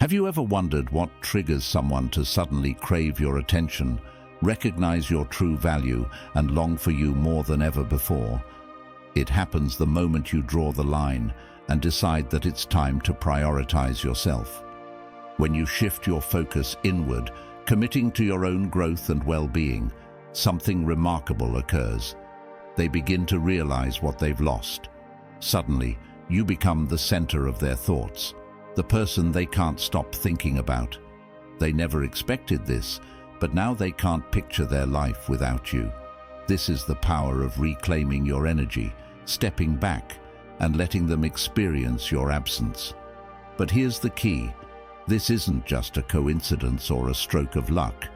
Have you ever wondered what triggers someone to suddenly crave your attention, recognize your true value, and long for you more than ever before? It happens the moment you draw the line and decide that it's time to prioritize yourself. When you shift your focus inward, committing to your own growth and well-being, something remarkable occurs. They begin to realize what they've lost. Suddenly, you become the center of their thoughts, the person they can't stop thinking about. They never expected this, but now they can't picture their life without you. This is the power of reclaiming your energy, stepping back, and letting them experience your absence. But here's the key. This isn't just a coincidence or a stroke of luck.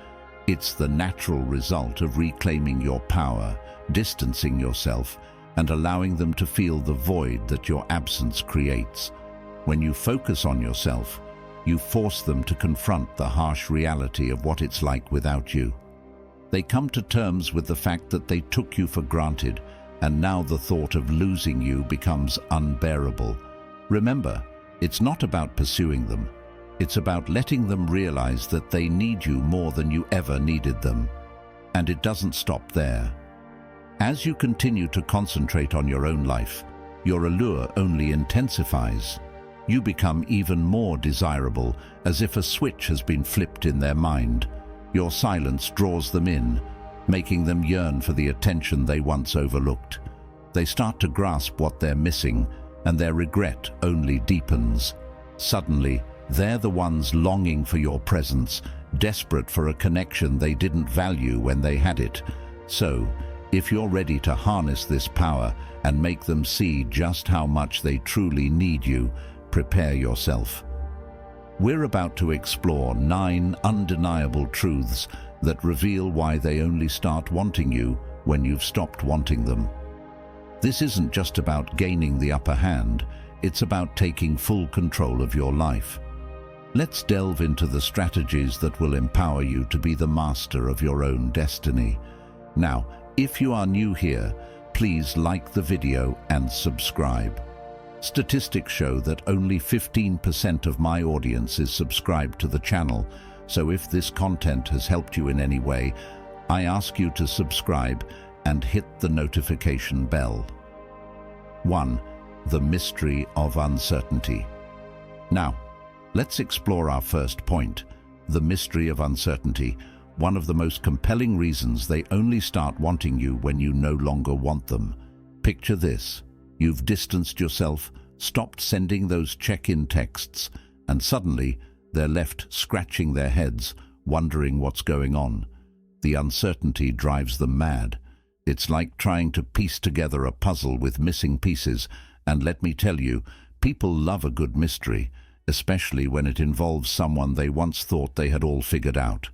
It's the natural result of reclaiming your power, distancing yourself, and allowing them to feel the void that your absence creates. When you focus on yourself, you force them to confront the harsh reality of what it's like without you. They come to terms with the fact that they took you for granted, and now the thought of losing you becomes unbearable. Remember, it's not about pursuing them. It's about letting them realize that they need you more than you ever needed them. And it doesn't stop there. As you continue to concentrate on your own life, your allure only intensifies. You become even more desirable, as if a switch has been flipped in their mind. Your silence draws them in, making them yearn for the attention they once overlooked. They start to grasp what they're missing, and their regret only deepens. Suddenly, they're the ones longing for your presence, desperate for a connection they didn't value when they had it. So, if you're ready to harness this power and make them see just how much they truly need you, prepare yourself. We're about to explore 9 undeniable truths that reveal why they only start wanting you when you've stopped wanting them. This isn't just about gaining the upper hand, it's about taking full control of your life. Let's delve into the strategies that will empower you to be the master of your own destiny. Now, if you are new here, please like the video and subscribe. Statistics show that only 15% of my audience is subscribed to the channel, so if this content has helped you in any way, I ask you to subscribe and hit the notification bell. 1. The mystery of uncertainty. Now, let's explore our first point, the mystery of uncertainty, one of the most compelling reasons they only start wanting you when you no longer want them. Picture this. You've distanced yourself, stopped sending those check-in texts, and suddenly they're left scratching their heads, wondering what's going on. The uncertainty drives them mad. It's like trying to piece together a puzzle with missing pieces, and let me tell you, people love a good mystery, especially when it involves someone they once thought they had all figured out.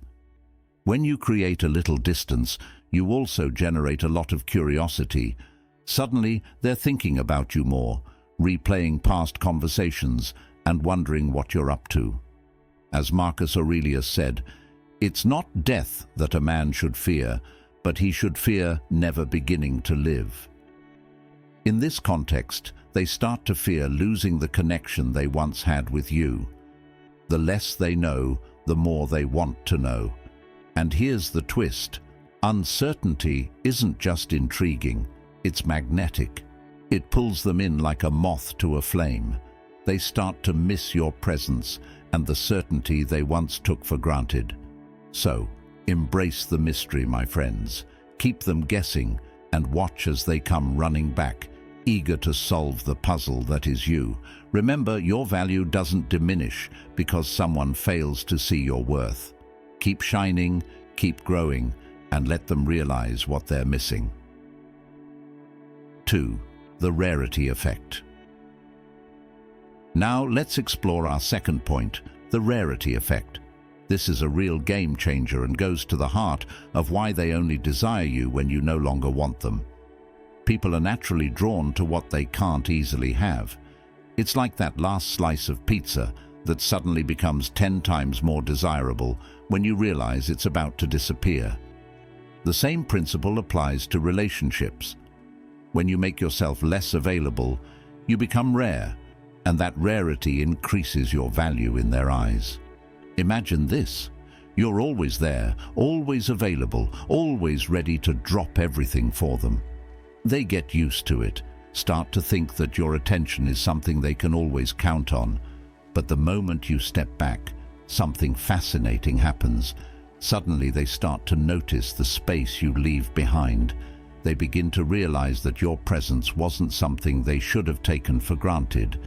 When you create a little distance, you also generate a lot of curiosity. Suddenly, they're thinking about you more, replaying past conversations, and wondering what you're up to. As Marcus Aurelius said, "It's not death that a man should fear, but he should fear never beginning to live." In this context, they start to fear losing the connection they once had with you. The less they know, the more they want to know. And here's the twist. Uncertainty isn't just intriguing, it's magnetic. It pulls them in like a moth to a flame. They start to miss your presence and the certainty they once took for granted. So, embrace the mystery, my friends. Keep them guessing and watch as they come running back, eager to solve the puzzle that is you. Remember, your value doesn't diminish because someone fails to see your worth. Keep shining, keep growing, and let them realize what they're missing. 2. The rarity effect. Now let's explore our second point, the rarity effect. This is a real game changer and goes to the heart of why they only desire you when you no longer want them. People are naturally drawn to what they can't easily have. It's like that last slice of pizza that suddenly becomes 10 times more desirable when you realize it's about to disappear. The same principle applies to relationships. When you make yourself less available, you become rare. and that rarity increases your value in their eyes. Imagine this. You're always there, always available, always ready to drop everything for them. They get used to it, start to think that your attention is something they can always count on. But the moment you step back, something fascinating happens. Suddenly they start to notice the space you leave behind. They begin to realize that your presence wasn't something they should have taken for granted.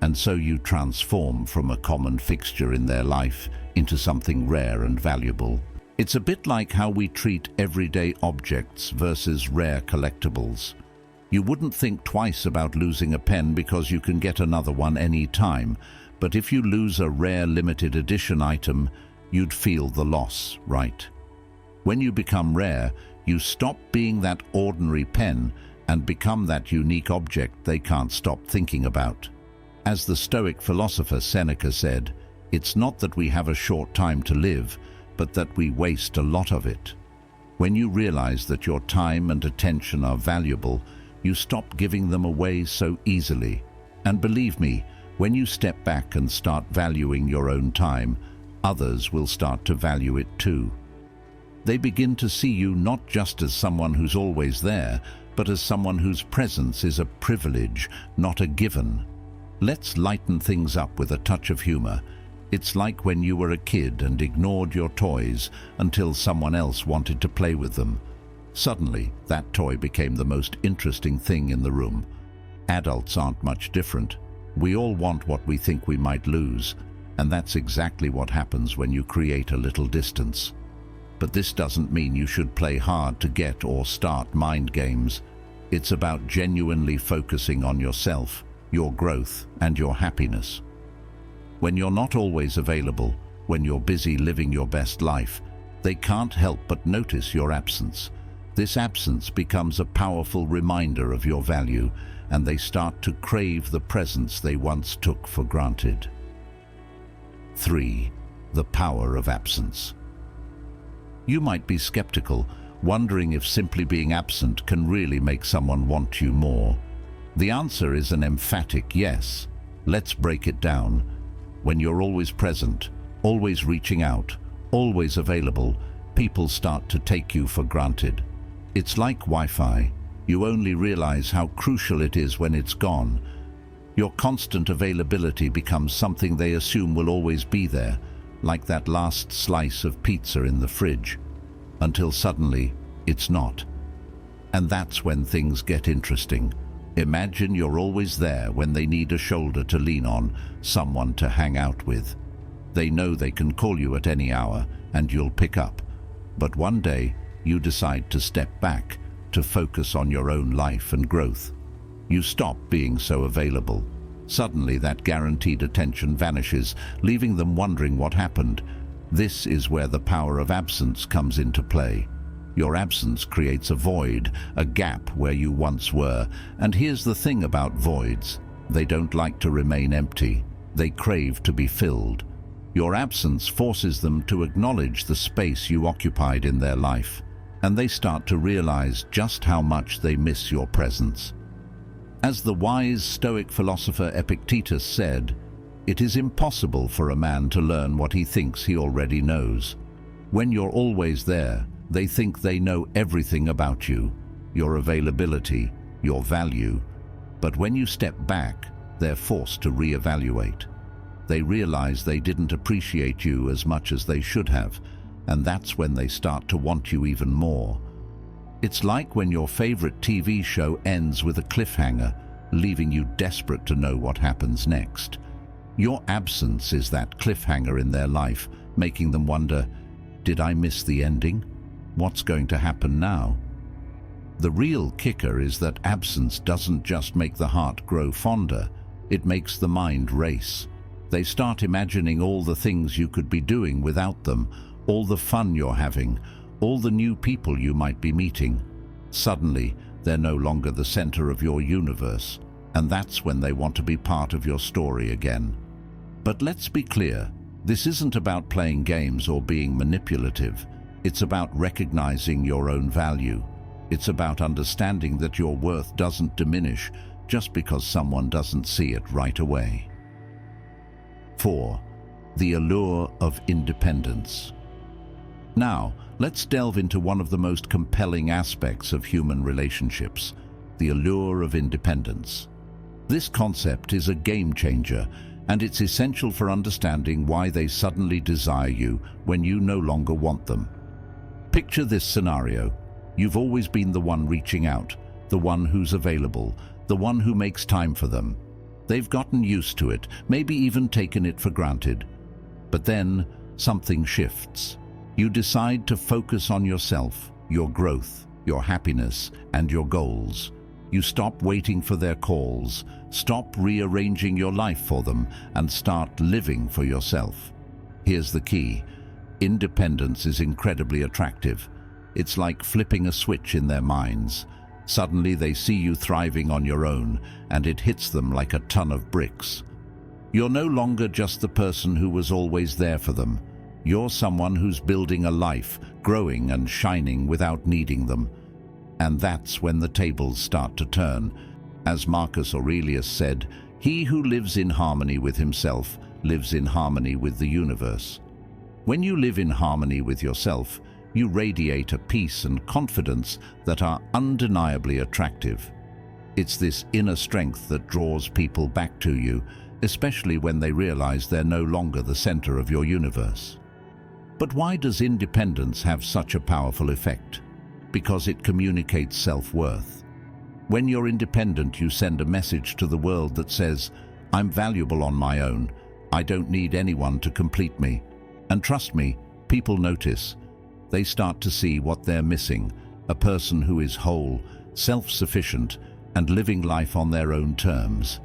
And so you transform from a common fixture in their life into something rare and valuable. It's a bit like how we treat everyday objects versus rare collectibles. You wouldn't think twice about losing a pen because you can get another one any time, but if you lose a rare limited edition item, you'd feel the loss, right? When you become rare, you stop being that ordinary pen and become that unique object they can't stop thinking about. As the Stoic philosopher Seneca said, it's not that we have a short time to live, but that we waste a lot of it. When you realize that your time and attention are valuable, you stop giving them away so easily. And believe me, when you step back and start valuing your own time, others will start to value it too. They begin to see you not just as someone who's always there, but as someone whose presence is a privilege, not a given. Let's lighten things up with a touch of humor. It's like when you were a kid and ignored your toys until someone else wanted to play with them. Suddenly, that toy became the most interesting thing in the room. Adults aren't much different. We all want what we think we might lose, and that's exactly what happens when you create a little distance. But this doesn't mean you should play hard to get or start mind games. It's about genuinely focusing on yourself, your growth, and your happiness. When you're not always available, when you're busy living your best life, they can't help but notice your absence. This absence becomes a powerful reminder of your value, and they start to crave the presence they once took for granted. 3. The power of absence. You might be skeptical, wondering if simply being absent can really make someone want you more. The answer is an emphatic yes. Let's break it down. When you're always present, always reaching out, always available, people start to take you for granted. It's like Wi-Fi. You only realize how crucial it is when it's gone. Your constant availability becomes something they assume will always be there, like that last slice of pizza in the fridge, until suddenly it's not. And that's when things get interesting. Imagine you're always there when they need a shoulder to lean on, someone to hang out with. They know they can call you at any hour and you'll pick up. But one day, you decide to step back, to focus on your own life and growth. You stop being so available. Suddenly that guaranteed attention vanishes, leaving them wondering what happened. This is where the power of absence comes into play. Your absence creates a void, a gap where you once were. And here's the thing about voids. They don't like to remain empty. They crave to be filled. Your absence forces them to acknowledge the space you occupied in their life, and they start to realize just how much they miss your presence. As the wise Stoic philosopher Epictetus said, "It is impossible for a man to learn what he thinks he already knows." When you're always there, they think they know everything about you, your availability, your value. But when you step back, they're forced to reevaluate. They realize they didn't appreciate you as much as they should have, and that's when they start to want you even more. It's like when your favorite TV show ends with a cliffhanger, leaving you desperate to know what happens next. Your absence is that cliffhanger in their life, making them wonder, did I miss the ending? What's going to happen now? The real kicker is that absence doesn't just make the heart grow fonder, it makes the mind race. They start imagining all the things you could be doing without them, all the fun you're having, all the new people you might be meeting. Suddenly, they're no longer the center of your universe, and that's when they want to be part of your story again. But let's be clear, this isn't about playing games or being manipulative. It's about recognizing your own value. It's about understanding that your worth doesn't diminish just because someone doesn't see it right away. 4. The allure of independence. Now, let's delve into one of the most compelling aspects of human relationships, the allure of independence. This concept is a game changer, and it's essential for understanding why they suddenly desire you when you no longer want them. Picture this scenario. You've always been the one reaching out, the one who's available, the one who makes time for them. They've gotten used to it, maybe even taken it for granted. But then, something shifts. You decide to focus on yourself, your growth, your happiness, and your goals. You stop waiting for their calls, stop rearranging your life for them, and start living for yourself. Here's the key. Independence is incredibly attractive. It's like flipping a switch in their minds. Suddenly they see you thriving on your own, and it hits them like a ton of bricks. You're no longer just the person who was always there for them. You're someone who's building a life, growing and shining without needing them. And that's when the tables start to turn. As Marcus Aurelius said, "He who lives in harmony with himself lives in harmony with the universe." When you live in harmony with yourself, you radiate a peace and confidence that are undeniably attractive. It's this inner strength that draws people back to you, especially when they realize they're no longer the center of your universe. But why does independence have such a powerful effect? Because it communicates self-worth. When you're independent, you send a message to the world that says, "I'm valuable on my own. I don't need anyone to complete me." And trust me, people notice. They start to see what they're missing, a person who is whole, self-sufficient, and living life on their own terms.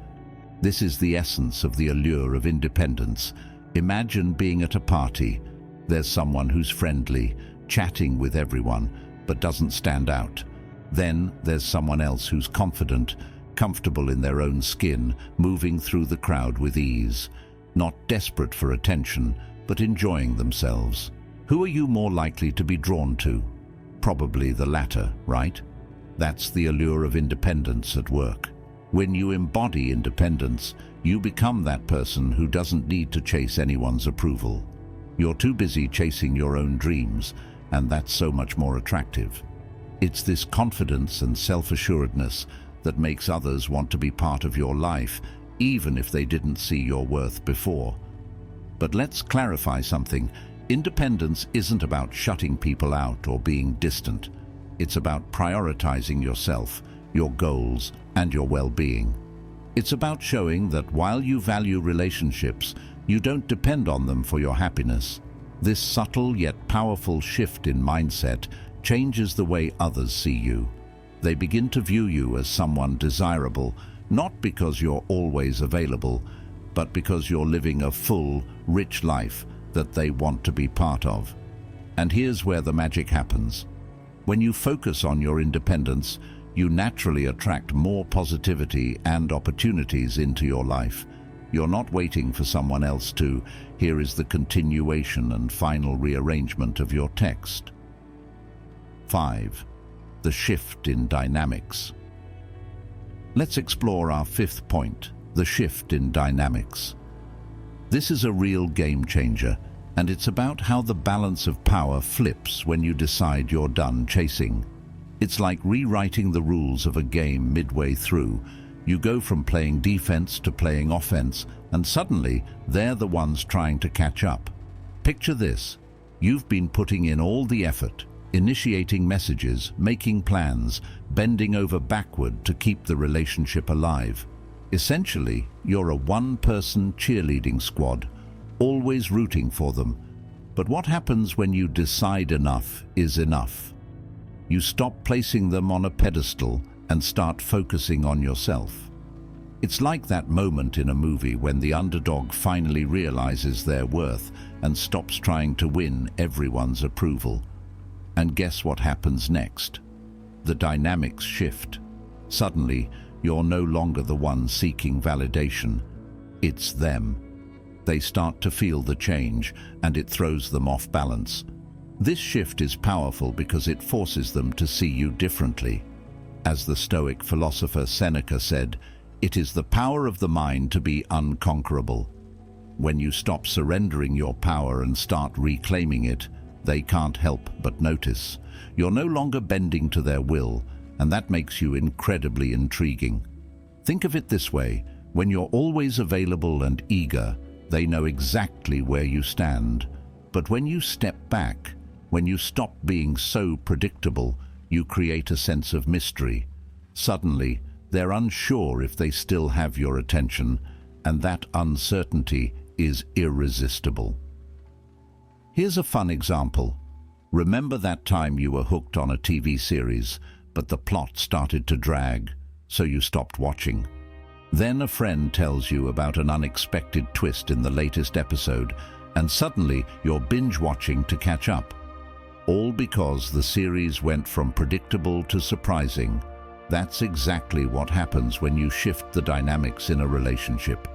This is the essence of the allure of independence. Imagine being at a party. There's someone who's friendly, chatting with everyone, but doesn't stand out. Then there's someone else who's confident, comfortable in their own skin, moving through the crowd with ease, not desperate for attention, but enjoying themselves. Who are you more likely to be drawn to? Probably the latter, right? That's the allure of independence at work. When you embody independence, you become that person who doesn't need to chase anyone's approval. You're too busy chasing your own dreams, and that's so much more attractive. It's this confidence and self-assuredness that makes others want to be part of your life, even if they didn't see your worth before. But let's clarify something. Independence isn't about shutting people out or being distant. It's about prioritizing yourself, your goals, and your well-being. It's about showing that while you value relationships, you don't depend on them for your happiness. This subtle yet powerful shift in mindset changes the way others see you. They begin to view you as someone desirable, not because you're always available, but because you're living a full, rich life that they want to be part of. And here's where the magic happens. When you focus on your independence, you naturally attract more positivity and opportunities into your life. You're not waiting for someone else to. Here is the continuation and final rearrangement of your text. 5. The shift in dynamics. Let's explore our fifth point, the shift in dynamics. This is a real game changer, and it's about how the balance of power flips when you decide you're done chasing. It's like rewriting the rules of a game midway through. You go from playing defense to playing offense, and suddenly they're the ones trying to catch up. Picture this. You've been putting in all the effort, initiating messages, making plans, bending over backward to keep the relationship alive. Essentially, you're a one-person cheerleading squad, always rooting for them. But what happens when you decide enough is enough? You stop placing them on a pedestal and start focusing on yourself. It's like that moment in a movie when the underdog finally realizes their worth and stops trying to win everyone's approval. And guess what happens next? The dynamics shift. Suddenly, you're no longer the one seeking validation. It's them. They start to feel the change, and it throws them off balance. This shift is powerful because it forces them to see you differently. As the Stoic philosopher Seneca said, It is the power of the mind to be unconquerable. When you stop surrendering your power and start reclaiming it, they can't help but notice. You're no longer bending to their will, and that makes you incredibly intriguing. Think of it this way: when you're always available and eager, they know exactly where you stand. But when you step back, when you stop being so predictable, you create a sense of mystery. Suddenly, they're unsure if they still have your attention, and that uncertainty is irresistible. Here's a fun example. Remember that time you were hooked on a TV series, but the plot started to drag, so you stopped watching. Then a friend tells you about an unexpected twist in the latest episode, and suddenly you're binge-watching to catch up. All because the series went from predictable to surprising. That's exactly what happens when you shift the dynamics in a relationship.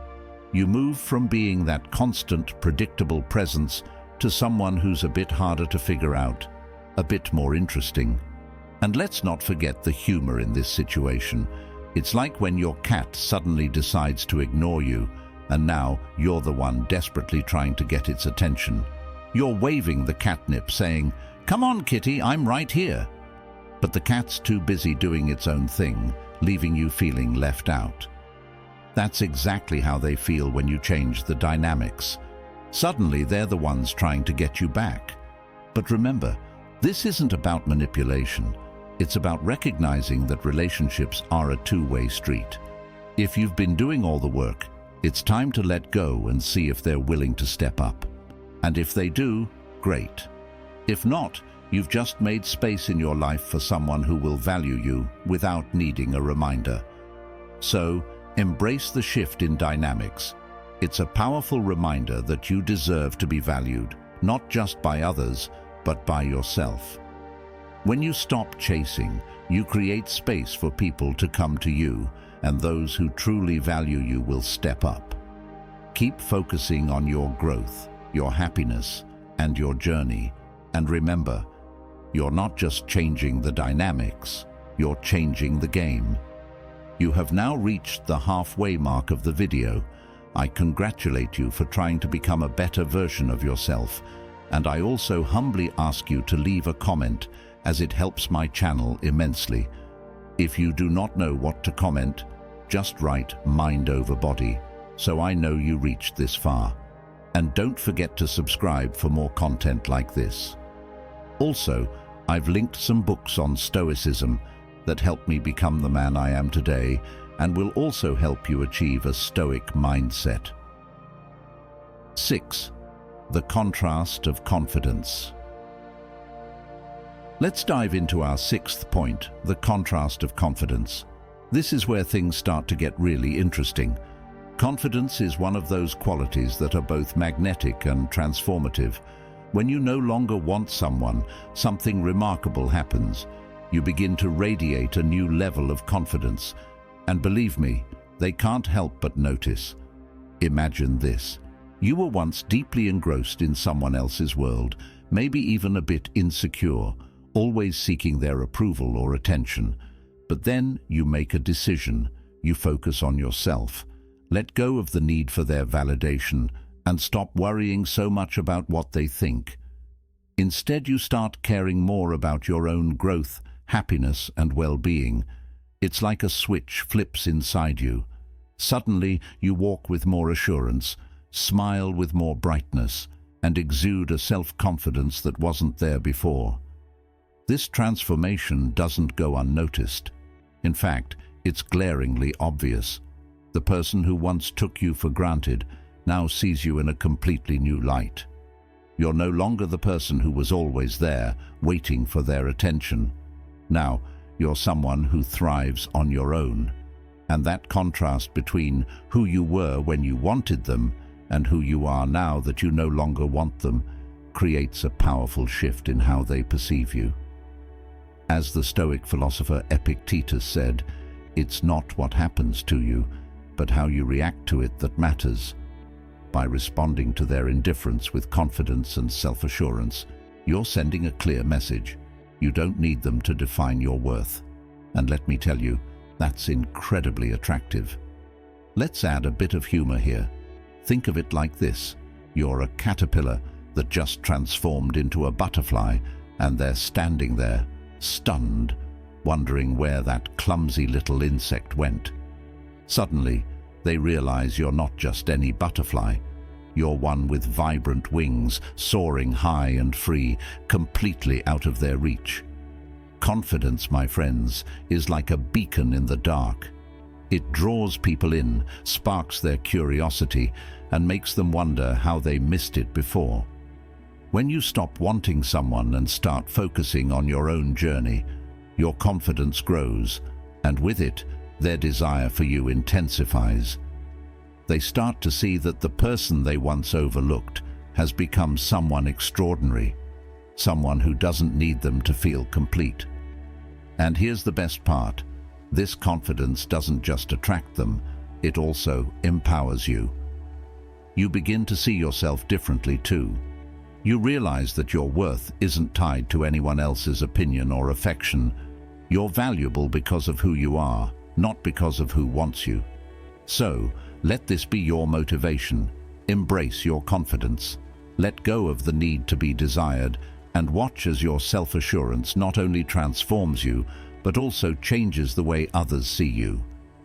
You move from being that constant, predictable presence to someone who's a bit harder to figure out, a bit more interesting. And let's not forget the humor in this situation. It's like when your cat suddenly decides to ignore you, and now you're the one desperately trying to get its attention. You're waving the catnip, saying, "Come on, kitty, I'm right here." But the cat's too busy doing its own thing, leaving you feeling left out. That's exactly how they feel when you change the dynamics. Suddenly, they're the ones trying to get you back. But remember, this isn't about manipulation. It's about recognizing that relationships are a two-way street. If you've been doing all the work, it's time to let go and see if they're willing to step up. And if they do, great. If not, you've just made space in your life for someone who will value you without needing a reminder. So, embrace the shift in dynamics. It's a powerful reminder that you deserve to be valued, not just by others, but by yourself. When you stop chasing, you create space for people to come to you, and those who truly value you will step up. Keep focusing on your growth, your happiness, and your journey. And remember, you're not just changing the dynamics, you're changing the game. You have now reached the halfway mark of the video. I congratulate you for trying to become a better version of yourself, and I also humbly ask you to leave a comment, as it helps my channel immensely. If you do not know what to comment, just write "mind over body," so I know you reached this far. And don't forget to subscribe for more content like this. Also, I've linked some books on Stoicism that helped me become the man I am today, and will also help you achieve a Stoic mindset. 6. The contrast of confidence. Let's dive into our 6th point, the contrast of confidence. This is where things start to get really interesting. Confidence is one of those qualities that are both magnetic and transformative. When you no longer want someone, something remarkable happens. You begin to radiate a new level of confidence. And believe me, they can't help but notice. Imagine this. You were once deeply engrossed in someone else's world, maybe even a bit insecure, always seeking their approval or attention. But then you make a decision. You focus on yourself. Let go of the need for their validation and stop worrying so much about what they think. Instead, you start caring more about your own growth, happiness, and well-being. It's like a switch flips inside you. Suddenly, you walk with more assurance, smile with more brightness, and exude a self-confidence that wasn't there before. This transformation doesn't go unnoticed. In fact, it's glaringly obvious. The person who once took you for granted now sees you in a completely new light. You're no longer the person who was always there, waiting for their attention. Now, you're someone who thrives on your own. And that contrast between who you were when you wanted them and who you are now that you no longer want them creates a powerful shift in how they perceive you. As the Stoic philosopher Epictetus said, "It's not what happens to you, but how you react to it that matters." By responding to their indifference with confidence and self-assurance, you're sending a clear message. You don't need them to define your worth. And let me tell you, that's incredibly attractive. Let's add a bit of humor here. Think of it like this. You're a caterpillar that just transformed into a butterfly, and they're standing there, stunned, wondering where that clumsy little insect went. Suddenly, they realize you're not just any butterfly. You're one with vibrant wings, soaring high and free, completely out of their reach. Confidence, my friends, is like a beacon in the dark. It draws people in, sparks their curiosity, and makes them wonder how they missed it before. When you stop wanting someone and start focusing on your own journey, your confidence grows, and with it, their desire for you intensifies. They start to see that the person they once overlooked has become someone extraordinary, someone who doesn't need them to feel complete. And here's the best part. This confidence doesn't just attract them, it also empowers you. You begin to see yourself differently too. You realize that your worth isn't tied to anyone else's opinion or affection. You're valuable because of who you are, not because of who wants you. So, let this be your motivation. Embrace your confidence. Let go of the need to be desired, and watch as your self-assurance not only transforms you, but also changes the way others see you.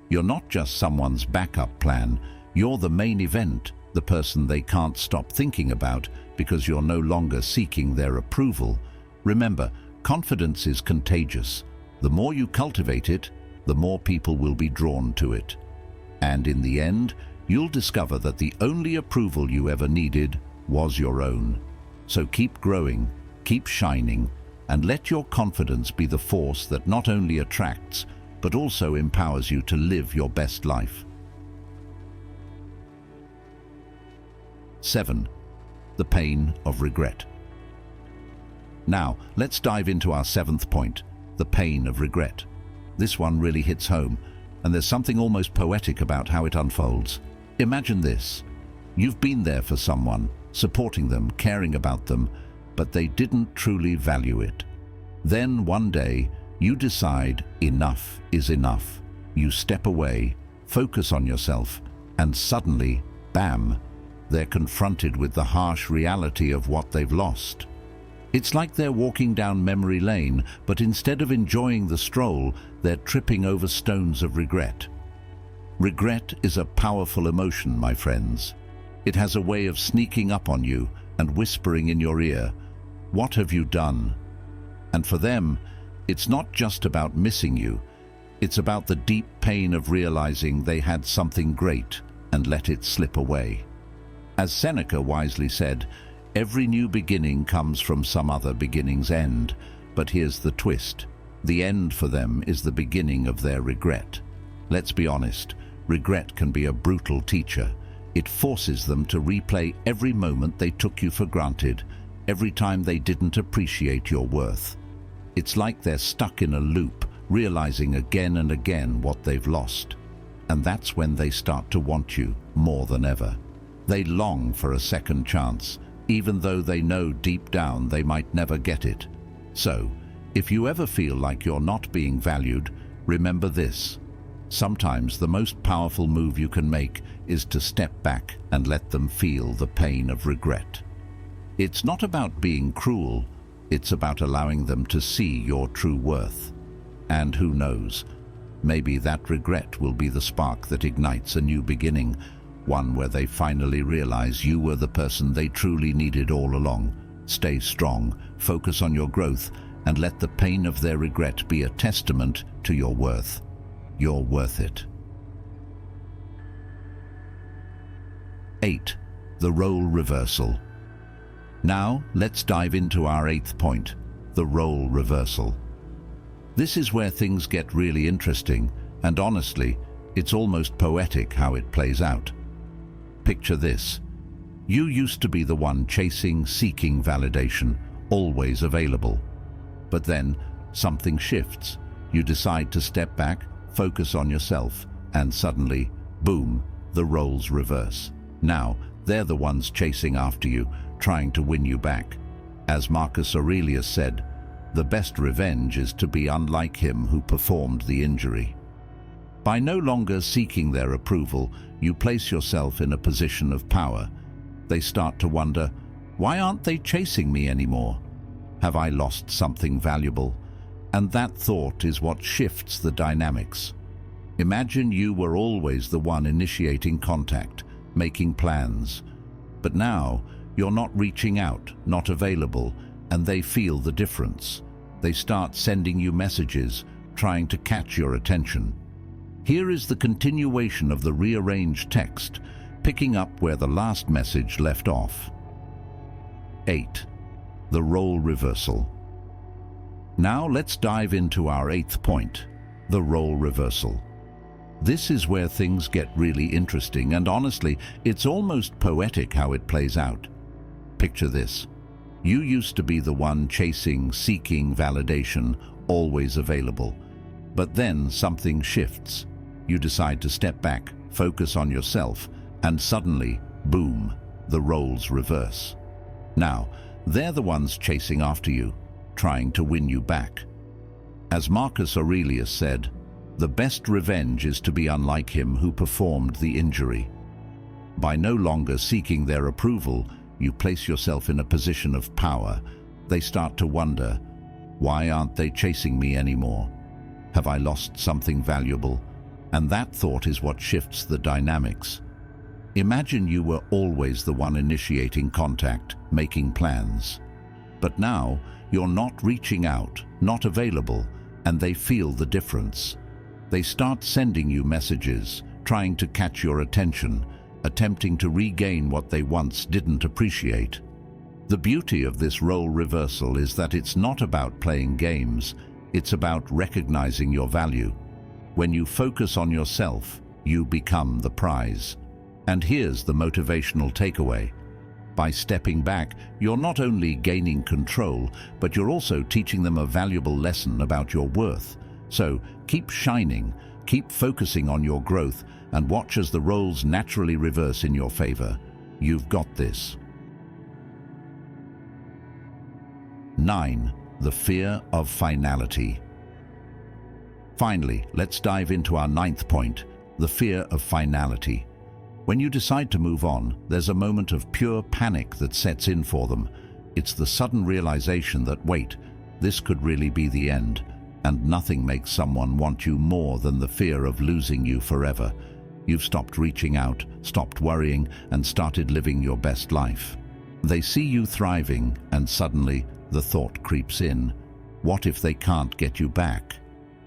You're not just someone's backup plan, you're the main event, the person they can't stop thinking about because you're no longer seeking their approval. Remember, confidence is contagious. The more you cultivate it, the more people will be drawn to it. And in the end, you'll discover that the only approval you ever needed was your own. So keep growing, keep shining, and let your confidence be the force that not only attracts, but also empowers you to live your best life. 7. The pain of regret. Now, let's dive into our 7th point, the pain of regret. This one really hits home, and there's something almost poetic about how it unfolds. Imagine this. You've been there for someone, supporting them, caring about them, but they didn't truly value it. Then one day, you decide enough is enough. You step away, focus on yourself, and suddenly, bam, they're confronted with the harsh reality of what they've lost. It's like they're walking down memory lane, but instead of enjoying the stroll, they're tripping over stones of regret. Regret is a powerful emotion, my friends. It has a way of sneaking up on you and whispering in your ear, "What have you done?" And for them, it's not just about missing you. It's about the deep pain of realizing they had something great and let it slip away. As Seneca wisely said, every new beginning comes from some other beginning's end. But here's the twist. The end for them is the beginning of their regret. Let's be honest, regret can be a brutal teacher. It forces them to replay every moment they took you for granted, every time they didn't appreciate your worth. It's like they're stuck in a loop, realizing again and again what they've lost. And that's when they start to want you more than ever. They long for a second chance, even though they know deep down they might never get it. So, if you ever feel like you're not being valued, remember this. Sometimes the most powerful move you can make is to step back and let them feel the pain of regret. It's not about being cruel, it's about allowing them to see your true worth. And who knows, maybe that regret will be the spark that ignites a new beginning, one where they finally realize you were the person they truly needed all along. Stay strong, focus on your growth, and let the pain of their regret be a testament to your worth. You're worth it. 8. The role reversal. Now, let's dive into our 8th point, the role reversal. This is where things get really interesting, and honestly, it's almost poetic how it plays out. Picture this. You used to be the one chasing, seeking validation, always available. But then, something shifts. You decide to step back, focus on yourself, and suddenly, boom, the roles reverse. Now, they're the ones chasing after you, trying to win you back. As Marcus Aurelius said, the best revenge is to be unlike him who performed the injury. By no longer seeking their approval, you place yourself in a position of power. They start to wonder, why aren't they chasing me anymore? Have I lost something valuable? And that thought is what shifts the dynamics. Imagine you were always the one initiating contact, making plans. But now, you're not reaching out, not available, and they feel the difference. They start sending you messages, trying to catch your attention. Here is the continuation of the rearranged text, picking up where the last message left off. 8. The role reversal. Now let's dive into our 8th point, the role reversal. This is where things get really interesting, and honestly, it's almost poetic how it plays out. Picture this. You used to be the one chasing, seeking validation, always available. But then something shifts. You decide to step back, focus on yourself, and suddenly, boom, the roles reverse. Now, they're the ones chasing after you, trying to win you back. As Marcus Aurelius said, the best revenge is to be unlike him who performed the injury. By no longer seeking their approval, you place yourself in a position of power. They start to wonder, why aren't they chasing me anymore? Have I lost something valuable? And that thought is what shifts the dynamics. Imagine you were always the one initiating contact, making plans. But now, you're not reaching out, not available, and they feel the difference. They start sending you messages, trying to catch your attention, attempting to regain what they once didn't appreciate. The beauty of this role reversal is that it's not about playing games, it's about recognizing your value. When you focus on yourself, you become the prize. And here's the motivational takeaway. By stepping back, you're not only gaining control, but you're also teaching them a valuable lesson about your worth. So keep shining, keep focusing on your growth, and watch as the roles naturally reverse in your favor. You've got this. 9. The fear of finality. Finally, let's dive into our 9th point, the fear of finality. When you decide to move on, there's a moment of pure panic that sets in for them. It's the sudden realization that, wait, this could really be the end, and nothing makes someone want you more than the fear of losing you forever. You've stopped reaching out, stopped worrying, and started living your best life. They see you thriving, and suddenly the thought creeps in. What if they can't get you back?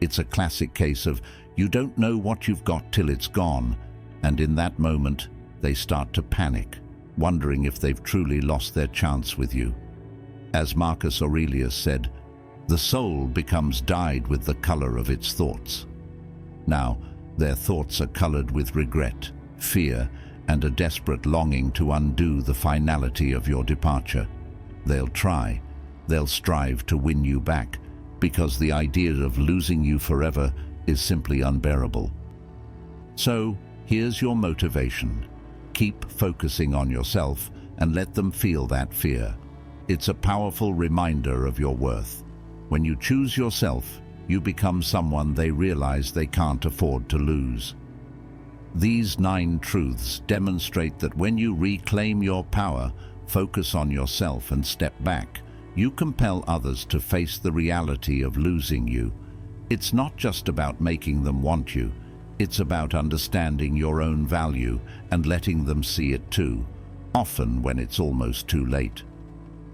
It's a classic case of you don't know what you've got till it's gone, and in that moment, they start to panic, wondering if they've truly lost their chance with you. As Marcus Aurelius said, the soul becomes dyed with the color of its thoughts. Now, their thoughts are colored with regret, fear, and a desperate longing to undo the finality of your departure. They'll try, they'll strive to win you back, because the idea of losing you forever is simply unbearable. So, here's your motivation. Keep focusing on yourself and let them feel that fear. It's a powerful reminder of your worth. When you choose yourself, you become someone they realize they can't afford to lose. These 9 truths demonstrate that when you reclaim your power, focus on yourself and step back, you compel others to face the reality of losing you. It's not just about making them want you. It's about understanding your own value and letting them see it too, often when it's almost too late.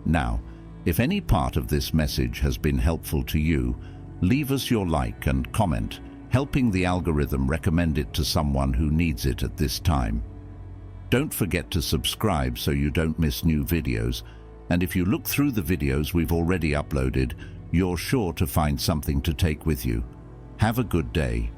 Now, if any part of this message has been helpful to you, leave us your like and comment, helping the algorithm recommend it to someone who needs it at this time. Don't forget to subscribe so you don't miss new videos, and if you look through the videos we've already uploaded, you're sure to find something to take with you. Have a good day.